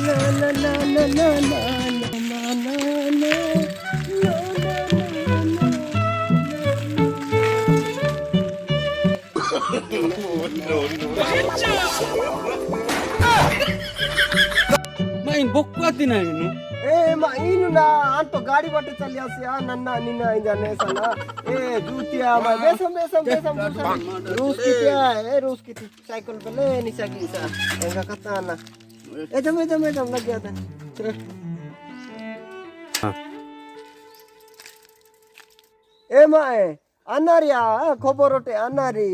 Main bokkuati na ini. मा इन ना आन तो गाड़ी बाटे चल यासी आ नन्ना निना इन जाने सना जूतिया मा बेसम रूस की क्या है रूस की साइकिल पे ले निसा की सा एंगा कता ना जम लग गया था मा अनारिया खबरोटे अनारी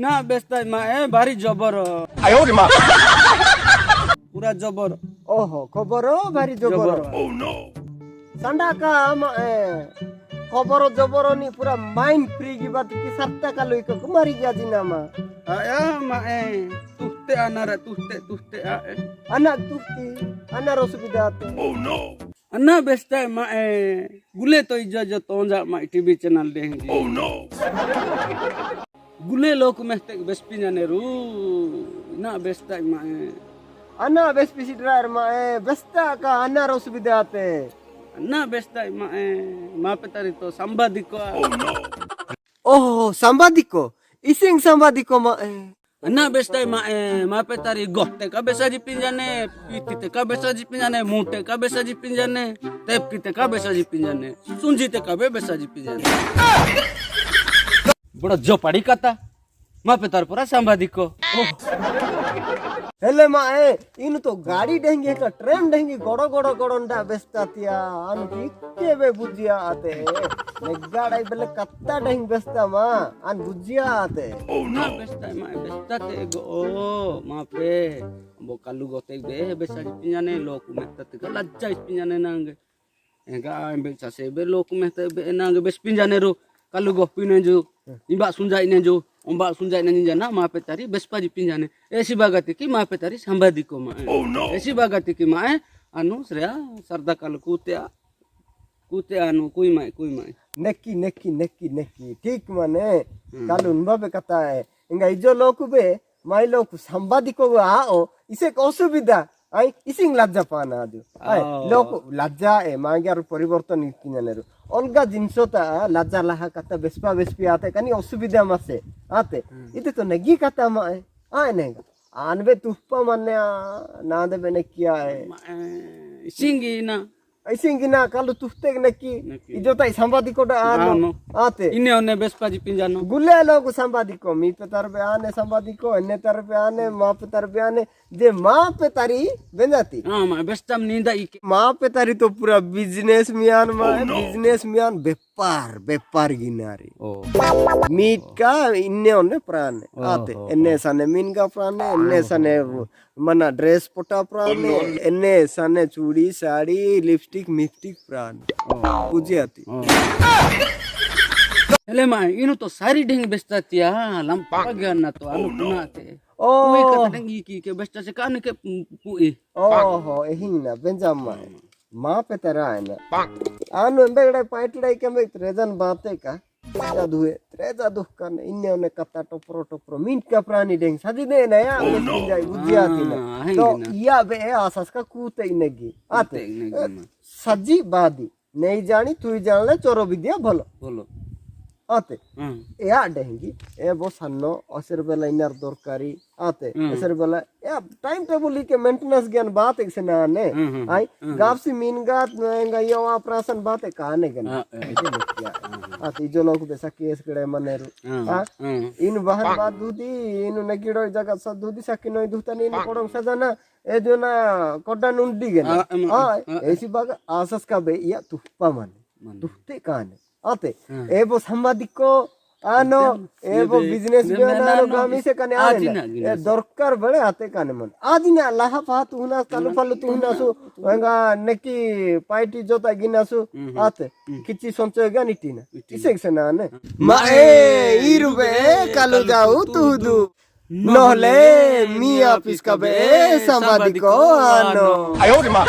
ना बेस्ता मा भारी जबर आयो रे मा पूरा जबर ओहो खबरो भारी जबर ओह नो संडा का खबरो जबरो नी पूरा माइंड फ्री की बात की सत्ता का लोई को कुमारी गया जिना मा आया मा तुहते अनारा तुहते अना तुहती अना रसुविधा आते ओह नो अन्ना बेस्ता मा गुले तो इजा जो तोंजा मा टीवी चैनल देंगे ओह नो गुले लोक मेहते बेस्पिन्याने रू ना बेस्ता मा अना बेस्पिसी ड्राइवर मा बेस्ता का अना रसुविधा आते अन्ना बेस्ता मा पेतारी तो संबादिको ओहो संबादिको इसिंग संबादिको मा अन्ना बेस्ता मा पेतारी गोते का बेसाजी पिंजाने पीते का बेसाजी पिंजाने मुंटे का बेसाजी पिंजाने तेपकीते का बेसाजी पिंजाने सुंजीते का बेसाजी पिंजाने बड़ा जो पड़ी कता मा पेतार पूरा संबादिको हेले मा इन तो गाड़ी डेंगे का ट्रेन डेंगे गोड़ोंडा बेस्तातिया अन किके बे बुझिया आते ने गाड़ी बेले कत्ता डेंग बेस्ता मा अन बुझिया आते ओ ना बेस्ता मा बेस्ताते गो मा पे बो कालू गोते बे बेसाजी पिंजाने लोक मेहते का लज्जा पिंजाने नांगे एगा बेचा से बे लोक मेहते बे नांगे बेस पिंजाने रो कालू गो पिने जो इबा सुंजाई ने जो ओंबा सुंजाई ने जाना मा पे तारी बेसपाजी पिंजाने ऐसी बागती की मा पे तारी संबादी को मा ऐसी बागती की मा अनु श्रेया सरदा काल कुते अनु कोई माय नेक्की ठीक माने कालू उनबा कथा है इंगा इजो लोक बे माई लोक संबादी को आओ इसे असुविधा आई इसिंग लज्जा पाना आदु आई लोक लज्जा मांग्यार परिवर्तन किनाने रो अलगा जिनसोता लज्जा लाहा कता बेस्पी आते कनी असुविधा मासे आते इते तो नगी कता मा आए नेगा आनबे तुप्पा माने ना दे बने किया है सिंगी ना कालू तुफ्ते नकी इजोता संबादी को आनो आते इने ओने बेस्पाजी पिंजानो गुले लोग संबादी को मी पे तरबे आने संबादी को अन्य तरबे आने मां पे तरबे आने जे मां पे तारी बेंजाती हां मा बेस्टम नींदा ई मां पे तारी तो पूरा बिजनेस मियान व्यापार गिनारी मीट का इन्ने ओने प्राण आते एने सने मीन का प्राण एने सने मना ड्रेस पोटा प्राण एने सने चूड़ी साड़ी लिपस्टिक मिस्टिक प्राण पूजी आती हेले मा इनु तो सारी ढेंग बेस्तातिया लंपा गया ना तो अनु पुनाते ओ कोई कत ढेंगी की के बेस्ता से कान के पुई ओहो एहिंग ना बेंजाम मां पे तेरा है ना आनु एंबेगड़े पाइटड़ाई के में रेजन बाते का त्रेजा दुख करने इन्ने ने कत्ता टोपरो मिंट का प्राणी डेंग सजी दे ना या जाई बुझिया थी ना तो या बे आसास का कूते इनेगी आते सजी बादी नहीं जानी तू जान ले चोरो विद्या बोलो आते या डेंगी ए बो सन्नो असर बेला इनर दरकारी आते असर बेला या टाइम टेबल के मेंटेनेंस ज्ञान बात एक से ना ने आई गावसी मीनगात नंगा यो ऑपरेशन बात है काने गन आते जो लोग बेसा केस कड़े मनेरु हां इन बहन बात दूदी इन नगिडो जगह सब दूदी सकिनो दूतनी इन कोडम सजना ए जो ना कोडा नुंडी गन हां ऐसी बात आसस का बे या तुप्पा मन तुप्ते काने आते एबो संबादिक को आनो एबो बिजनेस मैन आनो गामी से कने आने दरकार बड़े आते काने मन आदिना लाहा पा तू ना कालू फल तू ना सु वंगा नेकी पाइटी जोता गिनासु आते किछि संचय गानिटी ना इसे से ना ने माए इरुबे कालू जाऊ तू दू नहले मी ऑफिस का बे संबादिक को आनो आयो रे मा